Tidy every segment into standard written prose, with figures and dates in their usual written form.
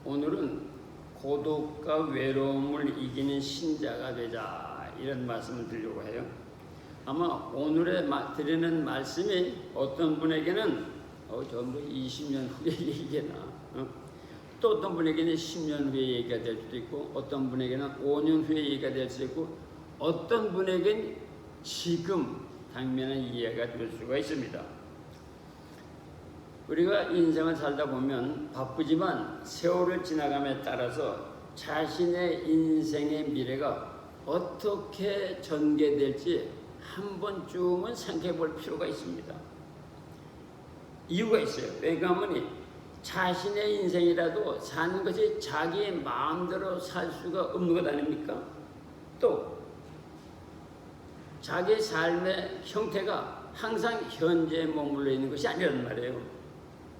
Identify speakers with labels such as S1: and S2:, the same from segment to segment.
S1: 오늘은 고독과 외로움을 이기는 신자가 되자, 이런 말씀을 드리려고 해요. 아마 오늘의 드리는 말씀이 어떤 분에게는 전부 20년 후의 얘기나, 또 어떤 분에게는 10년 후의 얘기가 될 수도 있고, 어떤 분에게는 5년 후의 얘기가 될 수도 있고, 어떤 분에게는 지금 당면한 이해가 될 수가 있습니다. 우리가 인생을 살다 보면 바쁘지만 세월을 지나감에 따라서 자신의 인생의 미래가 어떻게 전개될지 한 번쯤은 생각해 볼 필요가 있습니다. 이유가 있어요. 왜냐하면 자신의 인생이라도 사는 것이 자기 마음대로 살 수가 없는 것 아닙니까? 또 자기 삶의 형태가 항상 현재에 머물러 있는 것이 아니란 말이에요.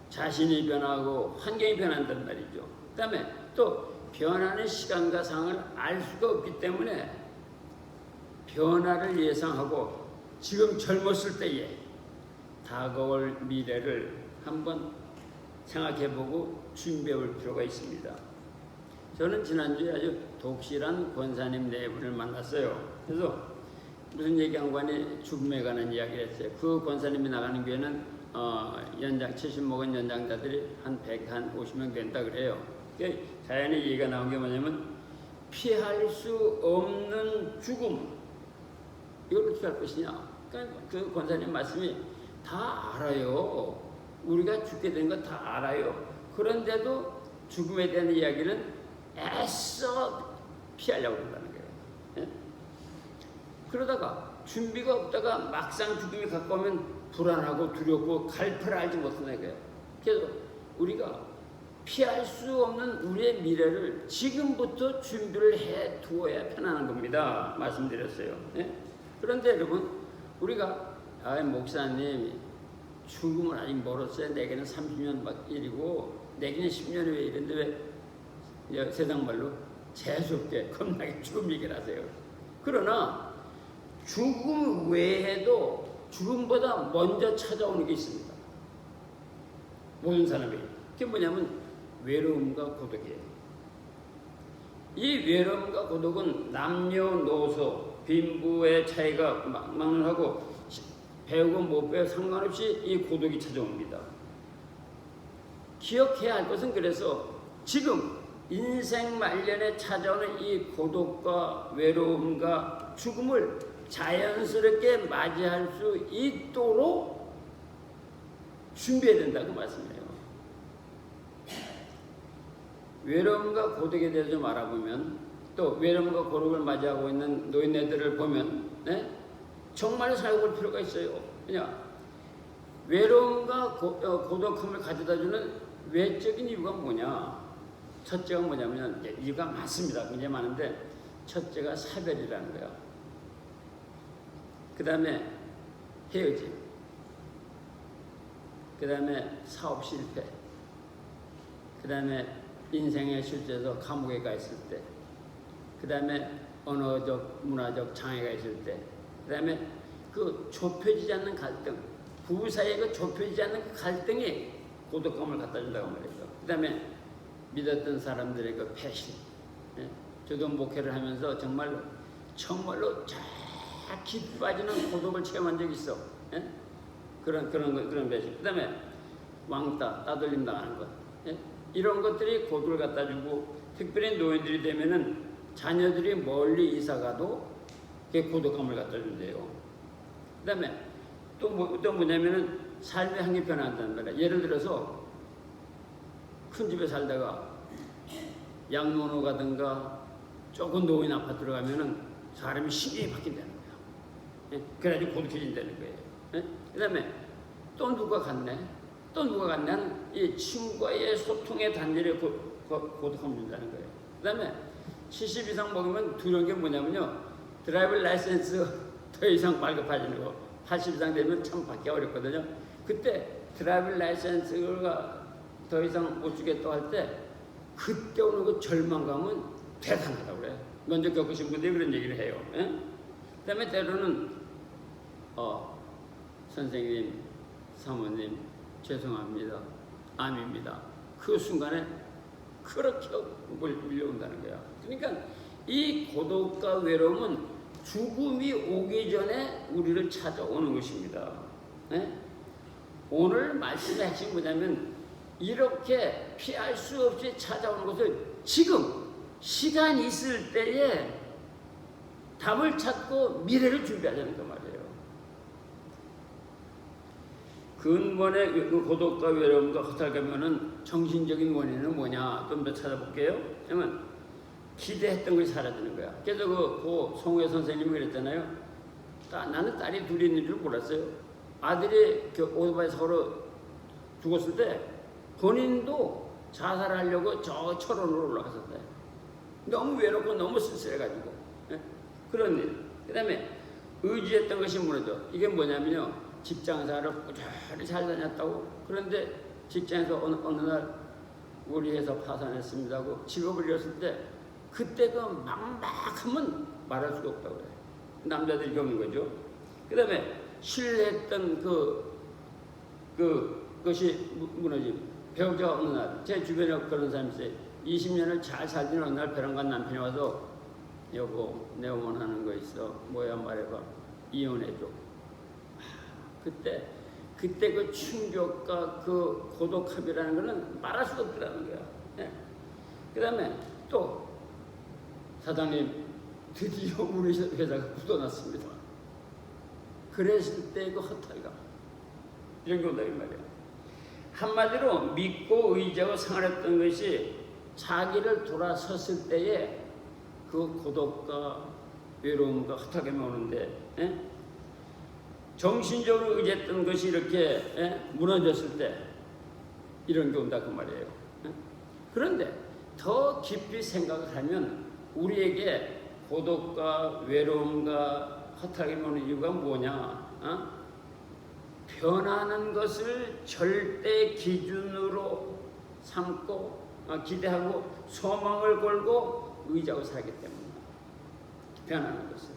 S1: 자신이 변하고 환경이 변한단 말이죠. 그 다음에 또 변하는 시간과 상을 알 수가 없기 때문에 변화를 예상하고 지금 젊었을 때에 다가올 미래를 한번 생각해보고 준비해볼 필요가 있습니다. 저는 지난주에 아주 독실한 권사님 네 분을 만났어요. 그래서 무슨 얘기한 관에 죽음에 관한 이야기를 했어요. 그 권사님이 나가는 교회는 연장 70 먹은 연장자들이 한 150명 된다 그래요. 자연의 얘기가 나온 게 뭐냐면 피할 수 없는 죽음, 이걸 어떻게 할 것이냐. 그러니까 그 권사님 말씀이 다 알아요. 우리가 죽게 되는 거 다 알아요. 그런데도 죽음에 대한 이야기는 애써 피하려고 한다는 거예요. 예? 그러다가 준비가 없다가 막상 죽음이 가까우면 불안하고 두렵고 갈피를 알지 못하는 거예요. 그래서 우리가 피할 수 없는 우리의 미래를 지금부터 준비를 해 두어야 편안한 겁니다. 말씀드렸어요. 예? 그런데 여러분, 우리가 목사님 죽음은 아직 멀었어요. 내게는 30년 밖에 일이고 내게는 10년 후에 이런데 왜 세상 말로 재수없게 겁나게 죽음 얘기를 하세요. 그러나 죽음 외에도 죽음보다 먼저 찾아오는 게 있습니다. 모든 사람에게. 그게 뭐냐면 외로움과 고독이에요. 이 외로움과 고독은 남녀노소 빈부의 차이가 막론하고 배우고 못 배워 상관없이 이 고독이 찾아옵니다. 기억해야 할 것은 그래서 지금 인생 말년에 찾아오는 이 고독과 외로움과 죽음을 자연스럽게 맞이할 수 있도록 준비해야 된다고 말씀해요. 외로움과 고독에 대해서 좀 알아보면, 또 외로움과 고독을 맞이하고 있는 노인네들을 보면 정말 살아볼 필요가 있어요. 그냥 외로움과 고독함을 가져다주는 외적인 이유가 뭐냐? 첫째가 뭐냐면, 이유가 많습니다. 굉장히 많은데 첫째가 사별이라는 거예요. 그 다음에 헤어짐, 그 다음에 사업 실패, 그 다음에 인생의 실제에서 감옥에 가 있을 때, 그 다음에 언어적, 문화적 장애가 있을 때, 그 다음에 그 좁혀지지 않는 갈등, 부부 사이에 그 좁혀지지 않는 그 갈등이 고독감을 갖다 준다고 말이죠. 그 다음에 믿었던 사람들의 그 패신. 저도 목회를 하면서 정말로 깊이 빠지는 고독을 체험한 적이 있어. 그런 배신. 그 다음에 왕따, 따돌림 당하는 것. 이런 것들이 고독을 갖다 주고, 특별히 노인들이 되면은 자녀들이 멀리 이사 가도 그게 고독감을 갖다 준대요. 그 다음에 또 뭐냐면은 삶의 한계 변화한다는 말이야. 예를 들어서 큰 집에 살다가 양로로 가든가 조금 노인 아파트로 가면은 사람이 심히 바뀐다는 거야. 그래가지고 고독해진다는 거예요. 그 다음에 또 누가 갔네? 하는 이 친구와의 소통의 단절에 고독함을 준다는 거예요. 그 다음에 70 이상 먹으면 두려운 게 뭐냐면요, 드라이브 라이센스 더 이상 발급하지는 거. 80 이상 되면 참 받기 어렵거든요. 그때 드라이브 라이센스가 더 이상 못 주겠다고 할 때 그때 오는 그 절망감은 대단하다고 그래요. 먼저 겪으신 분들이 그런 얘기를 해요. 그 다음에 때로는 선생님, 사모님 죄송합니다, 암입니다. 그 순간에 그렇게 밀려온다는 거야. 그러니까 이 고독과 외로움은 죽음이 오기 전에 우리를 찾아오는 것입니다. 네? 오늘 말씀의 핵심이 뭐냐면 이렇게 피할 수 없이 찾아오는 것을 지금 시간 있을 때에 답을 찾고 미래를 준비하자는 그 말이에요. 근본의 그 고독과 외로움과 허탈감은 정신적인 원인은 뭐냐? 좀 더 찾아볼게요. 그러면 기대했던 것이 사라지는 거야. 그래서 그 송혜 선생님이 그랬잖아요. 나는 딸이 둘이 있는 줄 몰랐어요. 아들이 오토바이 사고로 죽었을 때 본인도 자살하려고 저 철원으로 올라갔었대. 너무 외롭고 너무 쓸쓸해가지고. 예? 그런 일. 그 다음에 의지했던 것이 무너져. 이게 뭐냐면요. 직장생활을 꾸준히 잘 다녔다고. 그런데 직장에서 어느 날 우리 회사 파산했습니다 하고 직업을 잃었을 때 그때 그 막막하면 말할 수가 없다고 그래. 남자들이 겪는 거죠. 그 다음에 신뢰했던 그것이 무너짐. 배우자가 어느 날, 제 주변에 그런 사람이 있어요. 20년을 잘 살던 어느 날 베란간 남편이 와서 여보, 내가 원하는 거 있어. 뭐야 말해봐. 이혼해줘. 그때 그 충격과 그 고독함이라는 거는 말할 수가 없더라는 거야. 네. 그 다음에 또 사장님 드디어 우리 회사가 굳어났습니다. 그랬을 때 그 허탈감 이런 게 온다 이 말이야. 한마디로 믿고 의지하고 생활했던 것이 자기를 돌아섰을 때에 그 고독과 외로움과 허탈감이 오는데 에? 정신적으로 의지했던 것이 이렇게 무너졌을 때 이런 게 온다 그 말이에요. 에? 그런데 더 깊이 생각을 하면 우리에게 고독과 외로움과 허탈감이 오는 이유가 뭐냐? 변하는 것을 절대 기준으로 삼고 기대하고 소망을 걸고 의지하고 살기 때문에 변하는 것을.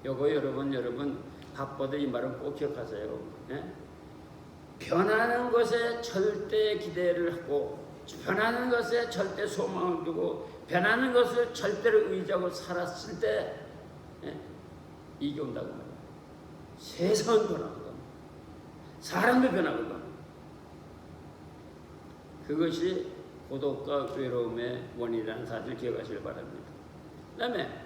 S1: 요거 여러분 바빠도 이 말은 꼭 기억하세요. 예? 변하는 것에 절대 기대를 하고 변하는 것에 절대 소망을 두고 변하는 것을 절대로 의지하고 살았을 때 이게 온다고 말이야. 세상은 변하거든. 사람도 변하거든. 그것이 고독과 외로움의 원인이라는 사실을 기억하시길 바랍니다. 그 다음에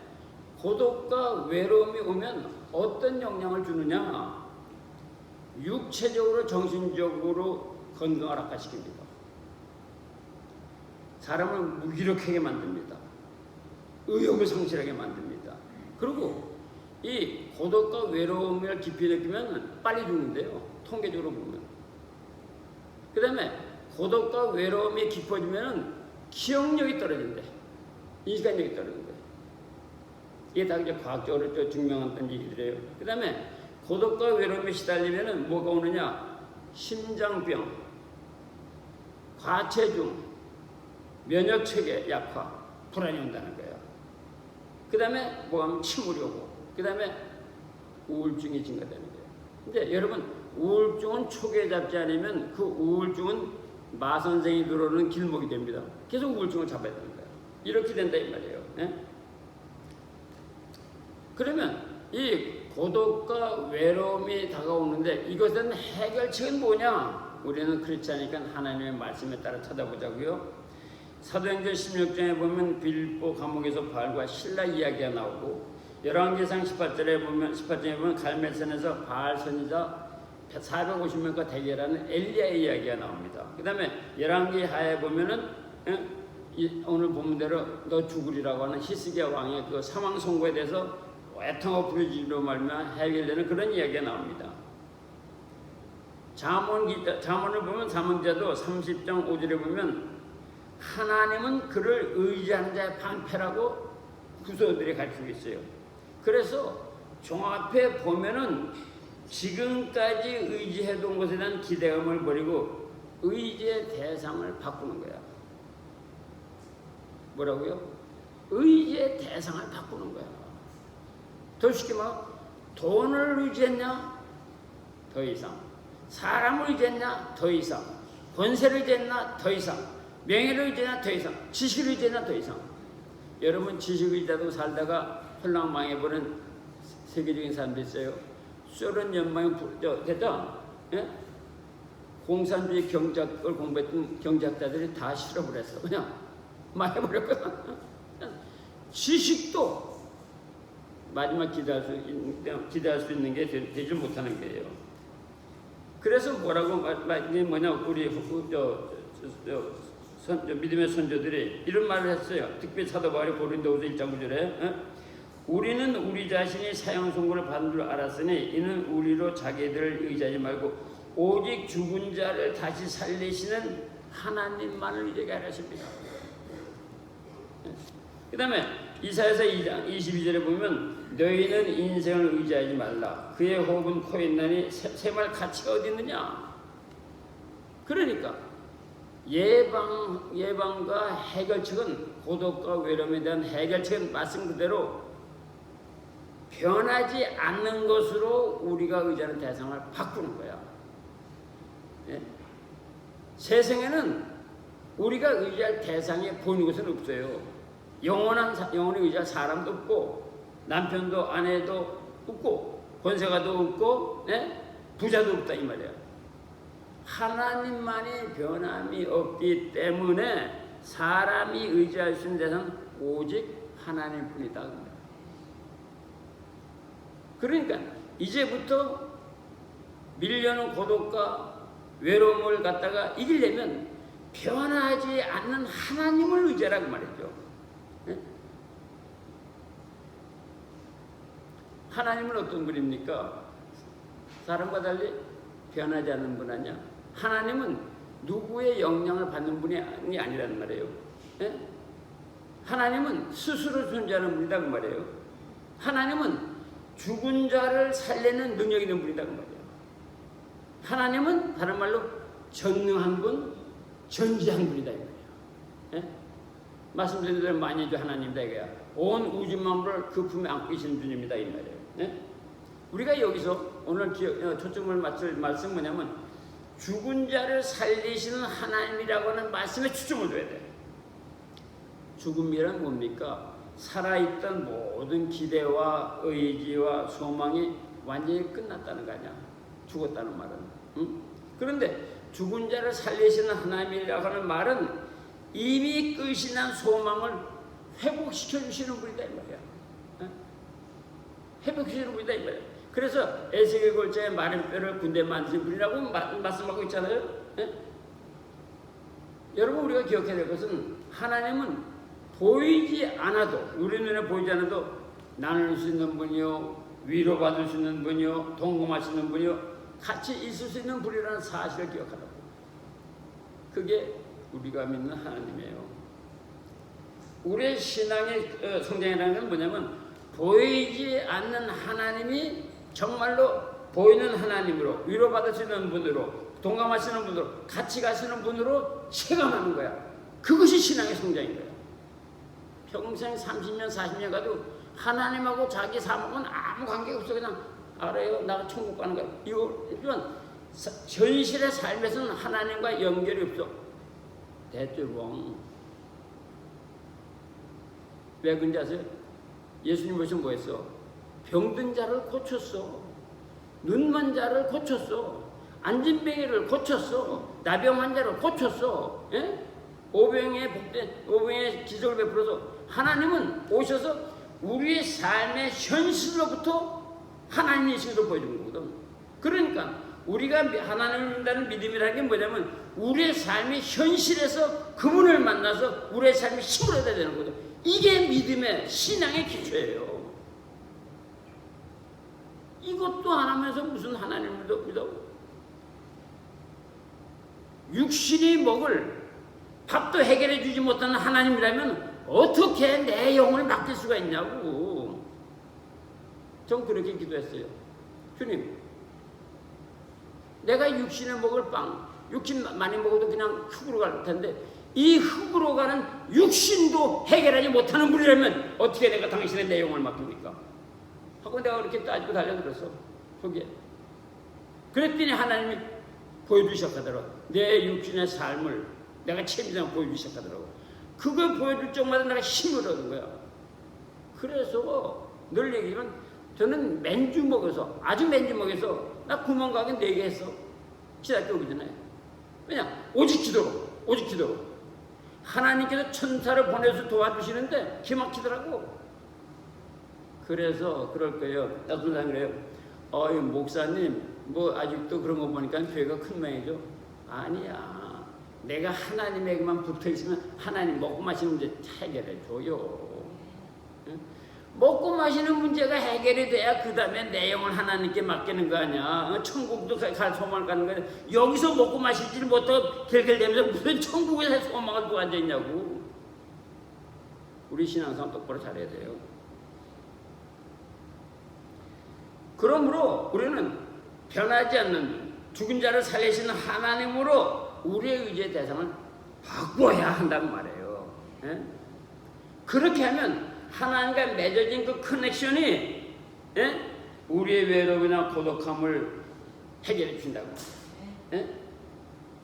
S1: 고독과 외로움이 오면 어떤 영향을 주느냐? 육체적으로 정신적으로 건강을 악화시킵니다. 사람을 무기력하게 만듭니다. 의욕을 상실하게 만듭니다. 그리고 이 고독과 외로움을 깊이 느끼면 빨리 죽는데요. 통계적으로 보면. 그 다음에 고독과 외로움이 깊어지면 기억력이 떨어진대. 인식력이 떨어진대. 이게 다 이제 과학적으로 증명한 얘기들이에요. 그 다음에 고독과 외로움에 시달리면 뭐가 오느냐? 심장병, 과체중, 면역체계 약화, 불안이 온다는 거예요. 그 다음에 뭐하면 침울이 오고, 그 다음에 우울증이 증가되는 거예요. 근데 여러분, 우울증은 초기에 잡지 않으면 그 우울증은 마선생이 들어오는 길목이 됩니다. 계속 우울증을 잡아야 되는 거예요. 이렇게 된다 이 말이에요. 네? 그러면 이 고독과 외로움이 다가오는데 이것은 해결책은 뭐냐? 우리는 그렇지 않으니까 하나님의 말씀에 따라 찾아보자고요. 사도행전 16장에 보면 빌보 감옥에서 바알과 실라 이야기가 나오고 열왕기상 18장에 보면 갈멜산에서 바알 선지자 450명과 대결하는 엘리야의 이야기가 나옵니다. 그 다음에 열왕기 하에 보면은 오늘 본문대로 너 죽으리라고 하는 히스기야 왕의 그 사망 선고에 대해서 애통하고 부르짖음으로 말미암아 해결되는 그런 이야기가 나옵니다. 잠언을 보면 잠언자도 30장 5절에 보면 하나님은 그를 의지하는 자의 방패라고 구서들이 가르치고 있어요. 그래서 종합해 보면은 지금까지 의지해둔 것에 대한 기대감을 버리고 의지의 대상을 바꾸는 거야. 뭐라고요? 의지의 대상을 바꾸는 거야. 더 쉽게 말하면 돈을 의지했냐? 더 이상. 사람을 의지했냐? 더 이상. 권세를 의지했냐? 더 이상. 명예를 의지하나 더 이상, 지식을 의지하나 더 이상. 여러분 지식 의지하고 살다가 홀랑 망해버린 세계적인 사람도 있어요. 소련 연방이 됐다. 예? 공산주의 경제학을 공부했던 경제학자들이 다 실어버렸어. 그냥 망해버렸거든. 지식도 마지막 기대할 수 있는 게 되지 못하는 거예요. 그래서 뭐라고 뭐냐 우리 믿음의 선조들이 이런 말을 했어요. 특히 사도 바울이 고린도후서 1장 9절에 우리는 우리 자신이 사형 선고를 받는 줄 알았으니 이는 우리로 자기들을 의지하지 말고 오직 죽은 자를 다시 살리시는 하나님만을 의지하게 하십니다. 그 다음에 이사야서 2장 22절에 보면 너희는 인생을 의지하지 말라. 그의 호흡은 코에 있나니 샘할 가치가 어디 있느냐. 그러니까 예방과 해결책은 고독과 외로움에 대한 해결책은 말씀 그대로 변하지 않는 것으로 우리가 의지하는 대상을 바꾸는 거야. 예? 세상에는 우리가 의지할 대상이 보이는 것은 없어요. 영원히 의지할 사람도 없고 남편도 아내도 없고 권세가도 없고 예? 부자도 없다 이 말이야. 하나님만이 변함이 없기 때문에 사람이 의지할 수 있는 대상은 오직 하나님뿐이다. 그러니까 이제부터 밀려는 고독과 외로움을 갖다가 이기려면 변하지 않는 하나님을 의지하라고 말이죠. 네? 하나님은 어떤 분입니까? 사람과 달리 변하지 않는 분 아니야. 하나님은 누구의 영향을 받는 분이 아니라는 말이에요. 네? 하나님은 스스로 존재하는 분이다 그 말이에요. 하나님은 죽은 자를 살리는 능력이 있는 분이다 그 말이에요. 하나님은 다른 말로 전능한 분, 전지한 분이다 이 말이에요. 예? 말씀드린 대로 만유주 하나님이다 이거야. 온 우주 만물을 그 품에 안고 계신 분입니다 이 말이에요. 예? 우리가 여기서 오늘 초점을 맞출 말씀 뭐냐면 죽은 자를 살리시는 하나님이라고 하는 말씀에 초점을 둬야 돼. 죽음이란 뭡니까? 살아있던 모든 기대와 의지와 소망이 완전히 끝났다는 거 아니야. 죽었다는 말은. 응? 그런데 죽은 자를 살리시는 하나님이라고 하는 말은 이미 끝이 난 소망을 회복시켜 주시는 분이다 이 말이야. 응? 회복시키는 분이다 이 말이야. 그래서 에스겔 골짜기에 마른 뼈를 군대 만드신 분이라고 말씀하고 있잖아요. 응? 여러분 우리가 기억해야 될 것은 하나님은 보이지 않아도 우리 눈에 보이지 않아도 나눌 수 있는 분이요 위로받을 수 있는 분이요 동감할 수 있는 분이요 같이 있을 수 있는 분이라는 사실을 기억하라고. 그게 우리가 믿는 하나님이에요. 우리의 신앙의 성장이라는 건 뭐냐면 보이지 않는 하나님이 정말로 보이는 하나님으로 위로받을 수 있는 분으로 동감하시는 분으로 같이 가시는 분으로 체감하는 거야. 그것이 신앙의 성장인 거야. 평생 30년 40년 가도 하나님하고 자기 삶하고는 아무 관계가 없어. 그냥 알아요. 나가 천국 가는 거야. 이건 현실의 삶에서는 하나님과 연결이 없어. That's wrong. 왜 그런지 아세요? 예수님 보시면 뭐 했어? 병든 자를 고쳤어. 눈먼 자를 고쳤어. 안진뱅이를 고쳤어. 나병 환자를 고쳤어. 예? 오병의 기적을 베풀어서 하나님은 오셔서 우리의 삶의 현실로부터 하나님의 신을 보여주는 거거든. 그러니까 우리가 하나님을 믿는다는 믿음이라는 게 뭐냐면 우리의 삶의 현실에서 그분을 만나서 우리의 삶이 힘을 얻어야 되는 거죠. 이게 믿음의 신앙의 기초예요. 이것도 안 하면서 무슨 하나님을 믿어? 육신이 먹을 밥도 해결해 주지 못하는 하나님이라면 어떻게 내 영을 맡길 수가 있냐고. 전 그렇게 기도했어요. 주님, 내가 육신에 먹을 빵, 육신 많이 먹어도 그냥 흙으로 갈 텐데 이 흙으로 가는 육신도 해결하지 못하는 분이라면 어떻게 내가 당신의 내 영을 맡깁니까? 하고 내가 그렇게 따지고 달려들었어. 거기에. 그랬더니 하나님이 보여주셨다더라. 내 육신의 삶을 내가 체험장을 보여주기 시작하더라고. 그걸 보여줄 적마다 내가 힘을 얻은 거야. 그래서 늘 얘기하면 저는 맨주먹에서, 아주 맨주먹에서 나 구멍가게 4개 했어. 신학교 오기 전에. 왜냐? 오직 기도로. 하나님께서 천사를 보내서 도와주시는데 기막히더라고. 그래서 그럴 거예요. 어떤 사람이 그래요. 목사님, 뭐 아직도 그런 거 보니까 교회가 큰 모양이죠. 아니야. 내가 하나님에게만 붙어 있으면 하나님 먹고 마시는 문제 해결해 줘요. 먹고 마시는 문제가 해결이 돼야 그 다음에 내 영을 하나님께 맡기는 거 아니야. 천국도 갈 소망을 가는 거야. 여기서 먹고 마시지를 못하고 결결되면서 무슨 천국에 소망을 두고 앉아있냐고. 우리 신앙생활 똑바로 잘해야 돼요. 그러므로 우리는 변하지 않는 죽은 자를 살리시는 하나님으로 우리의 의지의 대상을 바꿔야 한다는 말이에요. 예? 그렇게 하면 하나님과 맺어진 그 커넥션이 우리의 외로움이나 고독함을 해결해 준다고.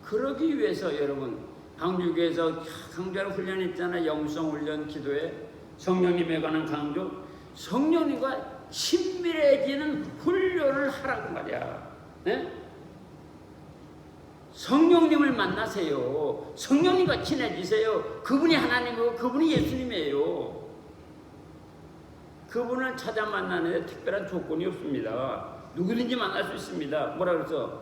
S1: 그러기 위해서 여러분 강주교에서 강조하는 훈련이 있잖아요. 영성 훈련, 기도에 성령님에 관한 강조, 성령님과 친밀해지는 훈련을 하라고 말이야. 성령님을 만나세요. 성령님과 친해지세요. 그분이 하나님이고 그분이 예수님이에요. 그분을 찾아 만나는데 특별한 조건이 없습니다. 누구든지 만날 수 있습니다. 뭐라 그래서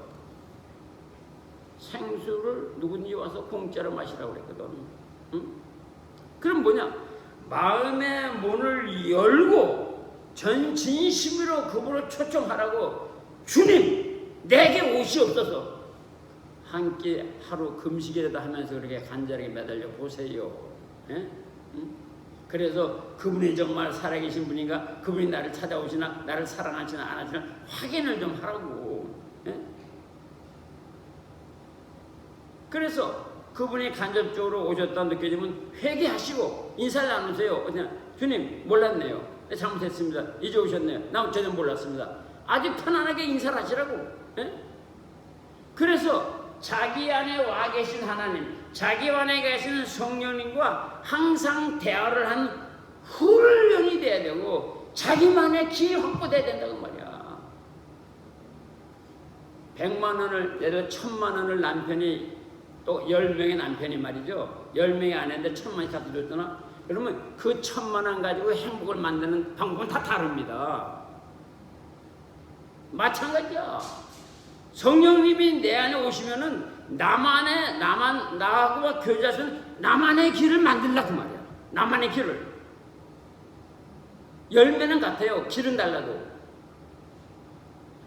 S1: 생수를 누구든지 와서 공짜로 마시라고 그랬거든. 응? 그럼 뭐냐? 마음의 문을 열고 전 진심으로 그분을 초청하라고. 주님, 내게 옷이 없어서 한 끼 하루 금식이라도 하면서 그렇게 간절하게 매달려 보세요. 응? 그래서 그분이 정말 살아계신 분인가, 그분이 나를 찾아오시나, 나를 사랑하시나 안 하시나 확인을 좀 하라고. 그래서 그분이 간접적으로 오셨다 느껴지면 회개하시고 인사를 나누세요. 그냥 주님 몰랐네요. 잘못했습니다. 이제 오셨네요. 나 전혀 몰랐습니다. 아주 편안하게 인사를 하시라고. 그래서 자기 안에 와 계신 하나님, 자기 안에 계시는 성령님과 항상 대화를 하는 훈련이 돼야 되고 자기만의 길이 확보돼야 된다고 말이야. 100만 원을, 예를 들어 1000만 원을 남편이, 또 10명의 남편이 말이죠. 10명의 아내인데 1000만원이 갖다 줬잖아. 그러면 그 1000만 원 가지고 행복을 만드는 방법은 다 다릅니다. 마찬가지야. 성령님이 내 안에 오시면은 나하고 교제하시는 나만의 길을 만들라고 말이야. 나만의 길을. 열매는 같아요. 길은 달라도.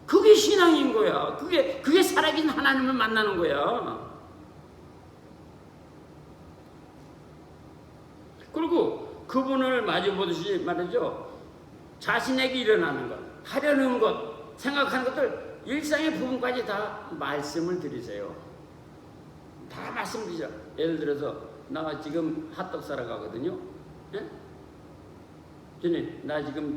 S1: 그게 신앙인 거야. 그게 살아계신 하나님을 만나는 거야. 그리고 그분을 마주보듯이 말이죠. 자신에게 일어나는 것, 하려는 것, 생각하는 것들 일상의 부분까지 다 말씀을 드리세요. 다 말씀드리죠. 예를 들어서 나 지금 핫도그 사러 가거든요. 예? 주님, 나 지금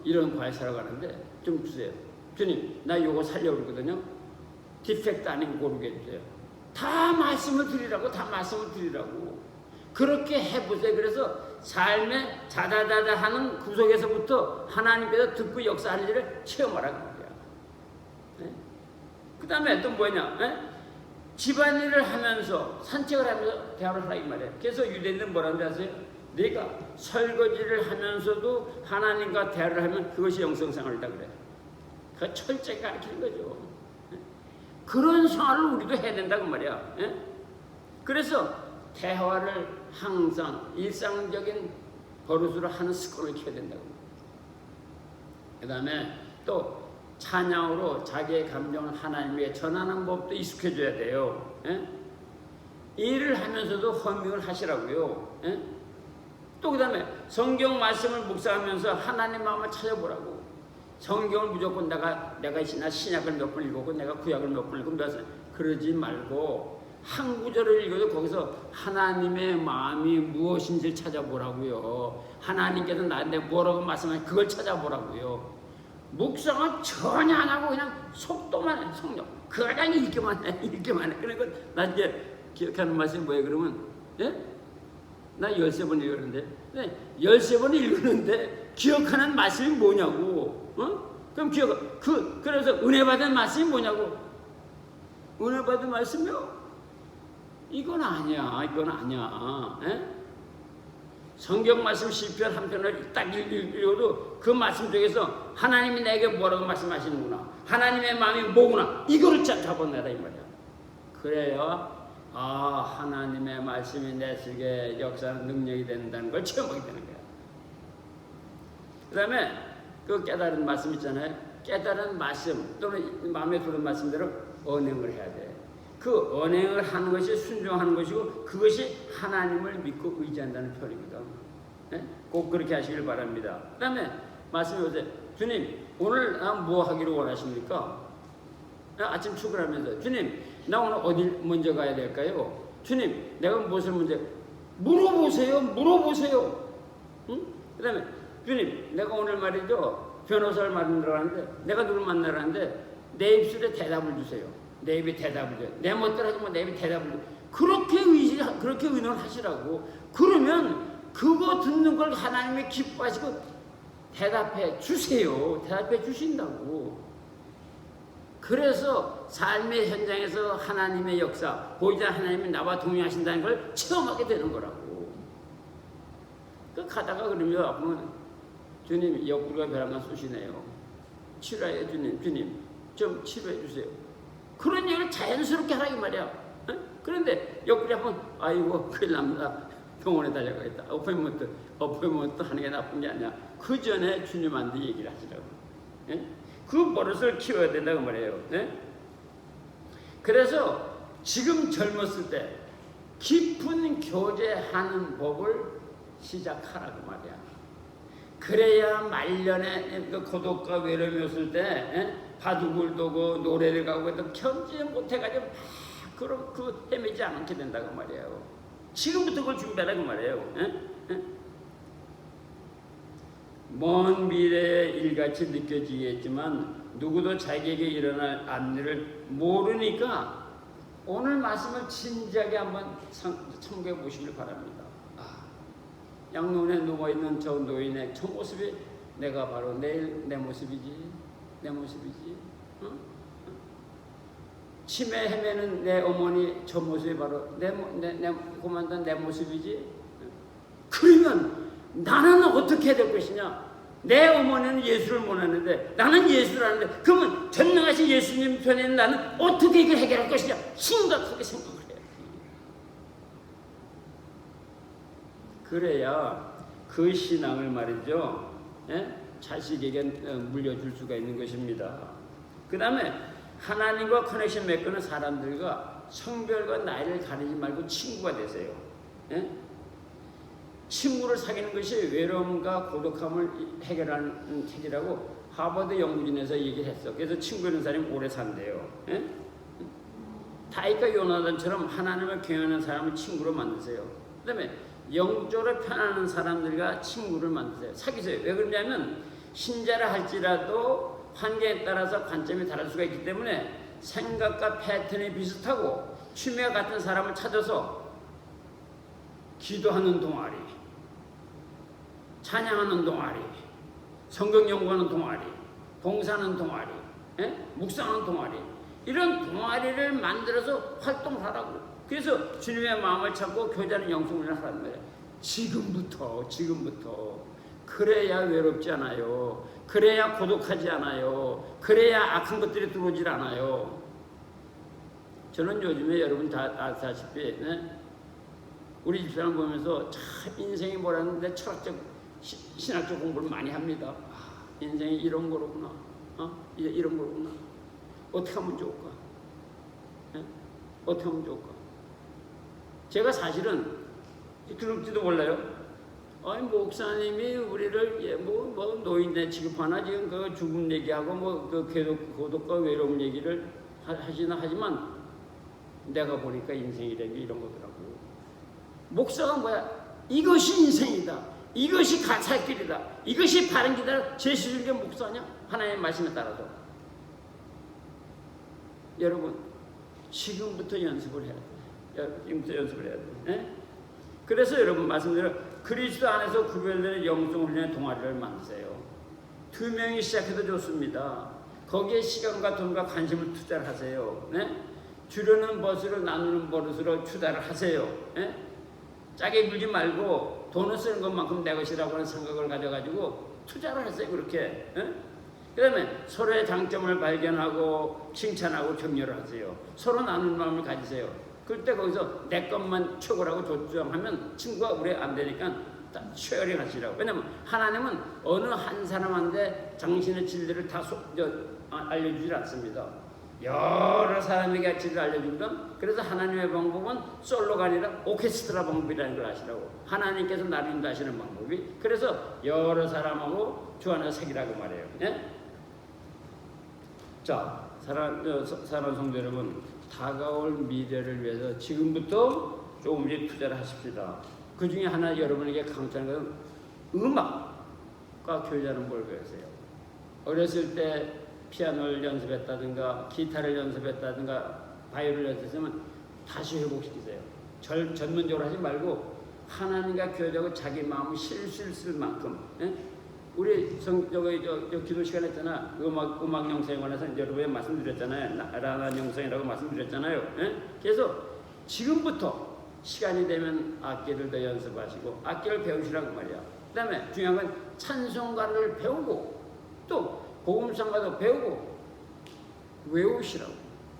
S1: 이런 과일 사러 가는데 좀 주세요. 주님, 나 요거 살려고 그러거든요. 디펙트 아닌 거 고르게 해주세요. 다 말씀을 드리라고. 그렇게 해보세요. 그래서 삶의 자자자자 하는 구석에서부터 하나님께서 듣고 역사하는 일을 체험하라고 말이야. 그 다음에 또 뭐냐? 집안일을 하면서 산책을 하면서 대화를 하라 이 말이에요. 그래서 유대인들은 뭐라는지 아세요? 내가 설거지를 하면서도 하나님과 대화를 하면 그것이 영성생활이다 그래. 그 철저히 가르치는 거죠. 그런 생활을 우리도 해야 된다고 말이야. 그래서 대화를 항상 일상적인 버릇으로 하는 습관을 키워야 된다고. 그 다음에 또 찬양으로 자기의 감정을 하나님에게 전하는 법도 익숙해져야 돼요. 일을 하면서도 헌금을 하시라고요. 또 그 다음에 성경 말씀을 묵상하면서 하나님 마음을 찾아보라고. 성경을 무조건 내가 신약을 몇 번 읽었고 내가 구약을 몇 번 읽고 그러지 말고 한 구절을 읽어도 거기서 하나님의 마음이 무엇인지 찾아보라고요. 하나님께서 나한테 뭐라고 말씀하시는지 그걸 찾아보라고요. 묵상을 전혀 안 하고 그냥 속도만 해, 성령. 그냥 읽기만 해. 그러니까 나 이제 기억하는 말씀이 뭐예요? 그러면 예? 나 13번 읽었는데 13번 읽었는데 기억하는 말씀이 뭐냐고. 그럼 그래서 은혜 받은 말씀이 뭐냐고. 은혜 받은 말씀이요? 이건 아니야. 예? 성경 말씀 시편 한 편을 딱 읽어도 그 말씀 중에서 하나님이 내게 뭐라고 말씀하시는구나, 하나님의 마음이 뭐구나, 이거를 잡아내라 이 말이야. 그래야 하나님의 말씀이 내 속에 역사하는 능력이 된다는 걸 체험하게 되는 거야. 그 다음에 그 깨달은 말씀 있잖아요. 깨달은 말씀 또는 마음에 드는 말씀대로 언행을 해야 돼. 그 언행을 하는 것이 순종하는 것이고 그것이 하나님을 믿고 의지한다는 표현입니다. 네? 꼭 그렇게 하시길 바랍니다. 그 다음에 말씀해 보세요. 주님 오늘 나 뭐 하기를 원하십니까? 아침 출근하면서 주님 나 오늘 어디 먼저 가야 될까요? 주님 내가 무엇을 먼저 물어보세요. 응? 그 다음에 주님 내가 오늘 말이죠 변호사를 만나러 가는데 내가 누굴 만나러 가는데 내 입술에 대답을 주세요. 내 입에 대답을 줘요. 내 멋대로 하지 마. 내 입에 대답을 줘요. 그렇게 의논을 하시라고. 그러면 그거 듣는 걸 하나님이 기뻐하시고 대답해 주세요. 대답해 주신다고. 그래서 삶의 현장에서 하나님의 역사, 보이지 않는 하나님이 나와 동행하신다는 걸 체험하게 되는 거라고. 그 가다가 그러면 아프면 주님 옆구리가 벼랑간 쑤시네요. 치료해 주님 좀 치료해 주세요. 그런 얘기를 자연스럽게 하라 이 말이야. 그런데 옆구리 한번 아이고 큰일 납니다. 병원에 달려가겠다. 어포인먼트 하는 게 나쁜 게 아니야. 그 전에 주님한테 얘기를 하시라고. 그 버릇을 키워야 된다고 말이에요. 그래서 지금 젊었을 때 깊은 교제하는 법을 시작하라고 말이야. 그래야 말년에 그 고독과 외로움이 없을 때 바둑을 두고 노래를 가고 해도 견지 못해가지고 막 헤매지 않게 된다고 말이에요. 지금부터 그걸 준비하라고 말이에요. 먼 미래의 일같이 느껴지겠지만 누구도 자기에게 일어날 앞일을 모르니까 오늘 말씀을 진지하게 한번 참고해 보시길 바랍니다. 양눈에 누워있는 저 노인의 저 모습이 내가 바로 내일 내 모습이지. 치매 헤매는 내 어머니 저 모습이 바로 내 고만던 내 모습이지. 그러면 나는 어떻게 해야 될 것이냐? 내 어머니는 예수를 모르는데 나는 예수를 아는데 그러면 전능하신 예수님 편에 나는 어떻게 이걸 해결할 것이냐? 심각하게 생각을 해야지. 그래야 그 신앙을 말이죠. 자식에게 물려줄 수가 있는 것입니다. 그 다음에 하나님과 커넥션 맺고는 사람들과 성별과 나이를 가리지 말고 친구가 되세요. 친구를 사귀는 것이 외로움과 고독함을 해결하는 책이라고 하버드 연구진에서 얘기를 했어. 그래서 친구 있는 사람이 오래 산대요. 다윗과 요나단처럼 하나님을 경외하는 사람을 친구로 만드세요. 그 다음에 영적으로 편안한 사람들과 친구를 만드세요. 사귀세요. 왜 그러냐면 신자라 할지라도 환경에 따라서 관점이 다를 수가 있기 때문에 생각과 패턴이 비슷하고 취미와 같은 사람을 찾아서 기도하는 동아리, 찬양하는 동아리, 성경 연구하는 동아리, 봉사하는 동아리, 묵상하는 동아리, 이런 동아리를 만들어서 활동을 하라고. 그래서 주님의 마음을 찾고 교제하는 영성을 하라는 거예요. 지금부터 그래야 외롭지 않아요. 그래야 고독하지 않아요. 그래야 악한 것들이 들어오질 않아요. 저는 요즘에 여러분 다 아시다시피 우리 집사람 보면서 참 인생이 뭐라는데 철학적 신학적 공부를 많이 합니다. 인생이 이런 거로구나. 이런 거로구나. 어떻게 하면 좋을까? 어떻게 하면 좋을까? 제가 사실은 그럴지도 몰라요. 목사님이 우리를 뭐 노인네 취급하나 지금 그 죽음 얘기하고 그 고독과 외로움 얘기를 하시나 하지만 내가 보니까 인생이라는 게 이런 거더라고. 목사가 뭐야? 이것이 인생이다. 이것이 살 길이다. 이것이 바른 길이다. 제시준 게 목사냐? 하나님의 말씀에 따라서. 여러분 지금부터 연습을 해야 돼. 지금부터 연습을 해야 돼. 예? 그래서 여러분 말씀드려 그리스도 안에서 구별되는 영성 훈련의 동아리를 만드세요. 2명이 시작해도 좋습니다. 거기에 시간과 돈과 관심을 투자를 하세요. 네? 주려는 벗으로 나누는 버릇으로 투자를 하세요. 네? 짜게 굴지 말고 돈을 쓰는 것만큼 내 것이라고 하는 생각을 가져가지고 투자를 하세요. 그렇게. 네? 그 다음에 서로의 장점을 발견하고 칭찬하고 격려를 하세요. 서로 나누는 마음을 가지세요. 그때 거기서 내 것만 최고라고 조정하면 친구가 우리 안 되니까 쉐어링 하시라고. 왜냐면 하나님은 어느 한 사람한테 당신의 진리를 다 알려주질 않습니다. 여러 사람에게 진리를 알려주거든. 그래서 하나님의 방법은 솔로가 아니라 오케스트라 방법이라는 걸 아시라고. 하나님께서 나를 인도하시는 방법이. 그래서 여러 사람하고 주 안에 색이라고 말해요. 예? 자, 사랑하는 성도 여러분, 다가올 미래를 위해서 지금부터 조금씩 투자를 하십시다. 그 중에 하나 여러분에게 강추하는 것은 음악과 교제하는 걸 배우세요. 어렸을 때 피아노를 연습했다든가 기타를 연습했다든가 바이올린을 연습했으면 다시 회복시키세요. 전문적으로 하지 말고 하나님과 교제하고 자기 마음을 실실 쓸 만큼. 예? 우리 기도 시간 했잖아. 음악 영상에 관해서 여러분에 말씀드렸잖아요. 라나 영상이라고 말씀드렸잖아요. 예? 그래서 지금부터 시간이 되면 악기를 더 연습하시고 악기를 배우시라고 말이야. 그 다음에 중요한 건 찬송가를 배우고 또 복음성가도 배우고 외우시라고.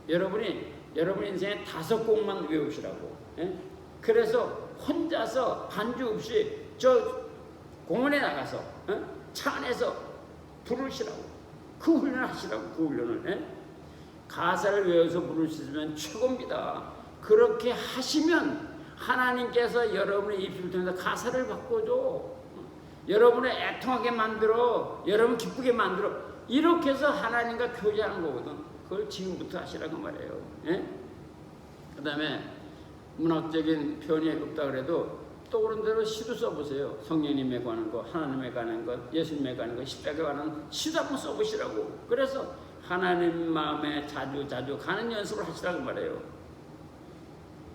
S1: 여러분 인생에 5곡만 외우시라고. 예? 그래서 혼자서 반주 없이 저 공원에 나가서 차 안에서 부르시라고. 그 훈련을 하시라고. 그 훈련을. 예? 가사를 외워서 부를 수 있으면 최고입니다. 그렇게 하시면 하나님께서 여러분의 입술을 통해서 가사를 바꿔줘. 여러분을 애통하게 만들어. 여러분 기쁘게 만들어. 이렇게 해서 하나님과 교제하는 거거든. 그걸 지금부터 하시라고 말해요. 예? 그 다음에 문학적인 표현이 없다 그래도 떠오른 대로 시도 써보세요. 성령님에 관한 거, 하나님에 관한 것, 예수님에 관한 것, 십자가에 관한 시도 한번 써보시라고. 그래서 하나님 마음에 자주 가는 연습을 하시라고 말해요.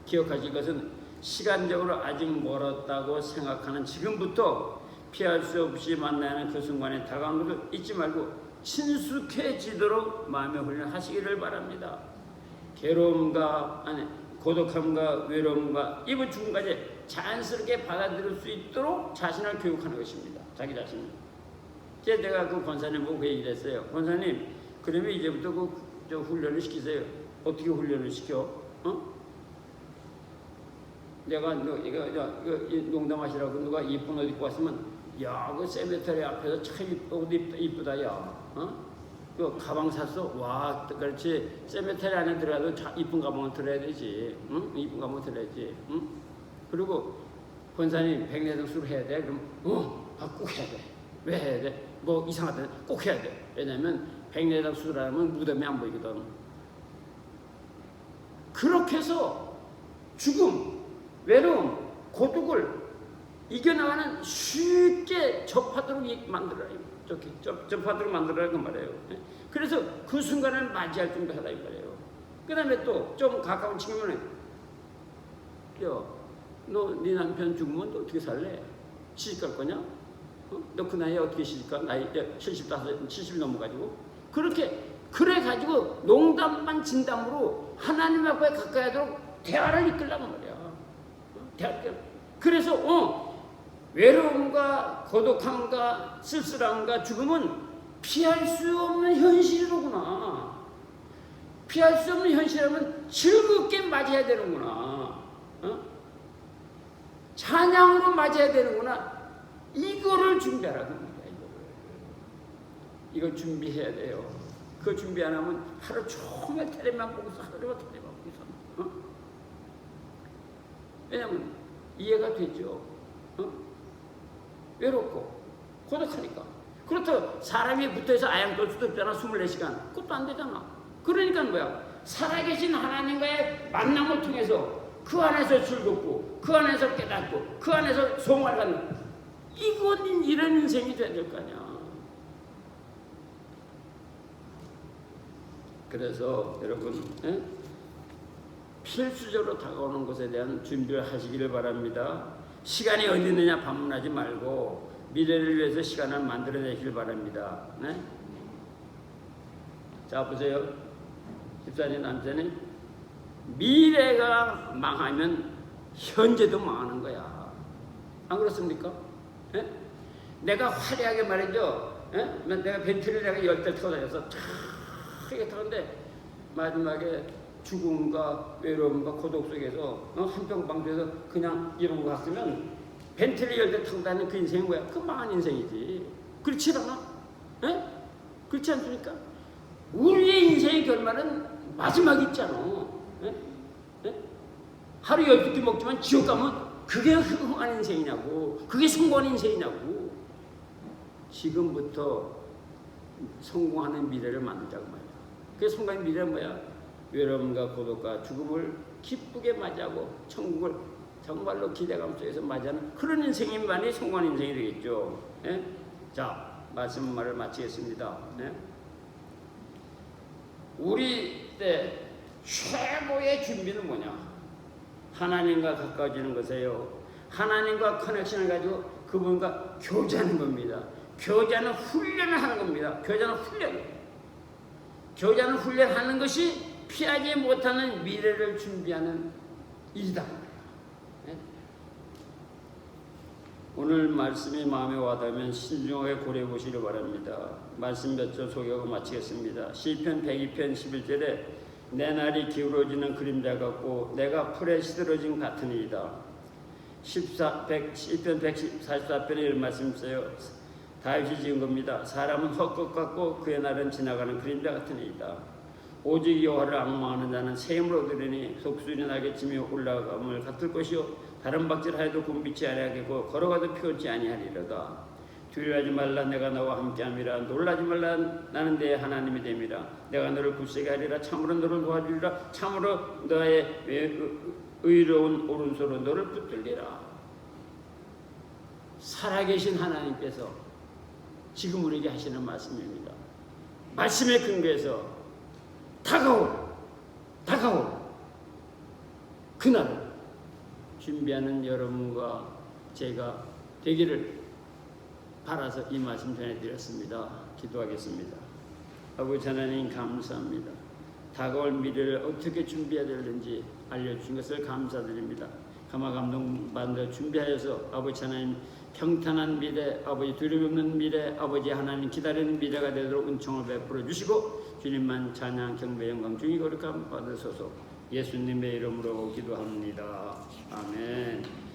S1: 기억하실 것은 시간적으로 아직 멀었다고 생각하는 지금부터 피할 수 없이 만나는 그 순간에 다가오는 것을 잊지 말고 친숙해지도록 마음의 훈련을 하시기를 바랍니다. 고독함과 외로움과 이번 죽음까지 자연스럽게 받아들일 수 있도록 자신을 교육하는 것입니다. 자기 자신을. 제가 그 권사님 보고 그 얘기를 했어요. 권사님, 그러면 이제부터 저 훈련을 시키세요. 어떻게 훈련을 시켜? 내가 농담하시라고 누가 이쁜 옷 입고 왔으면 야, 그 세메터리 앞에서 참 옷 이쁘다 야. 그 가방 샀어? 와, 그렇지. 세메터리 안에 들어가도 이쁜 가방을 들어야 되지. 응? 이쁜 가방을 들어야지. 응? 그리고 권사님 백내장 수술 해야 돼? 그럼 꼭 해야 돼. 왜 해야 돼? 뭐 이상하다. 꼭 해야 돼. 왜냐면 백내장 수술하면 무덤이 안 보이거든. 그렇게 해서 죽음, 외로움, 고독을 이겨나가는 쉽게 접하도록 만들어요. 접하도록 만들어야 그 말이에요. 그래서 그 순간을 맞이할 준비 하라 이 말이에요. 그 다음에 또 좀 가까운 친구는 너 네 남편 죽으면 너 어떻게 살래? 시집갈 거냐? 너 그 나이에 어떻게 시집가? 나이 70 넘어가지고 그래가지고 농담만 진담으로 하나님 앞에 가까이 하도록 대화를 이끌라고 말이야. 그래서 외로움과 고독함과 쓸쓸함과 죽음은 피할 수 없는 현실이로구나. 피할 수 없는 현실이라면 즐겁게 맞이해야 되는구나. 찬양으로 맞이해야 되는구나. 이거를 준비하라고 합니다. 이걸 준비해야 돼요. 그 준비 안 하면 하루 종일 텔레비만 보고서 왜냐면 이해가 되죠. 외롭고 고독하니까. 그렇다고 사람이 붙어서 아양 떨 수도 없잖아. 24시간. 그것도 안 되잖아. 그러니까 뭐야? 살아계신 하나님과의 만남을 통해서 그 안에서 즐겁고 그 안에서 깨닫고 그 안에서 소망을 갖는 이건 이런 인생이 돼야 될 거 아니야. 그래서 여러분 필수적으로 다가오는 것에 대한 준비를 하시기를 바랍니다. 시간이 어디 있느냐 반문하지 말고 미래를 위해서 시간을 만들어내시길 바랍니다. 네? 자 보세요. 집사님 남자는 미래가 망하면 현재도 망하는 거야. 안 그렇습니까? 예? 내가 화려하게 말이죠. 예? 내가 벤츠를 내가 10대 타고 다녀서 크게 타는데 마지막에 죽음과 외로움과 고독 속에서 한평 방주에서 그냥 이런 거 갔으면 벤틀리 10대 타고 다니는 그 인생이 뭐야? 그 망한 인생이지. 그렇지 않아? 예? 그렇지 않습니까? 우리의 인생의 결말은 마지막이 있잖아. 예? 예? 하루 12끼 먹지만 지옥 가면 그게 흥한 인생이냐고. 그게 성공한 인생이냐고. 지금부터 성공하는 미래를 만들자고 말이야. 그 성공한 미래는 뭐야? 외로움과 고독과 죽음을 기쁘게 맞이하고 천국을 정말로 기대감 속에서 맞이하는 그런 인생이만이 성공한 인생이 되겠죠. 예? 자, 말씀을 마치겠습니다. 예? 우리 때 최고의 준비는 뭐냐? 하나님과 가까워지는 것이에요. 하나님과 커넥션을 가지고 그분과 교제하는 겁니다. 교제는 훈련을 하는 겁니다. 교제는 훈련. 교제는 훈련하는 것이 피하지 못하는 미래를 준비하는 일이다. 네? 오늘 말씀이 마음에 와닿으면 신중하게 고려해 보시기 바랍니다. 말씀 몇 절 소개하고 마치겠습니다. 시편 102편 11절에 내 날이 기울어지는 그림자 같고 내가 풀에 시들어진 같으니이다. 시편 144편에 이런 말씀 있어요. 다윗이 지은 겁니다. 사람은 헛것 같고 그의 날은 지나가는 그림자 같으니이다. 오직 여호와를 앙망하는 자는 새 힘을 얻으리니 속수리 나겠지며 올라감을 같을 것이요 다른 박질하여도 굼빛이 아니하겠고 걸어가도 피곤치 아니하리로다. 두려워하지 말라. 내가 너와 함께함이라. 놀라지 말라. 나는 내 하나님이 됨이라. 내가 너를 굳세게 하리라. 참으로 너를 도와주리라. 참으로 너의 의로운 오른손으로 너를 붙들리라. 살아계신 하나님께서 지금 우리에게 하시는 말씀입니다. 말씀에 근거해서 다가올 그날을 준비하는 여러분과 제가 되기를 바라서 이 말씀 전해드렸습니다. 기도하겠습니다. 아버지 하나님 감사합니다. 다가올 미래를 어떻게 준비해야 되는지 알려주신 것을 감사드립니다. 감화 감동 받는 준비하여서 아버지 하나님 평탄한 미래, 아버지 두려움 없는 미래, 아버지 하나님 기다리는 미래가 되도록 은총을 베풀어 주시고 주님만 찬양 경배 영광 중히 거룩함 받으소서. 예수님의 이름으로 기도합니다. 아멘.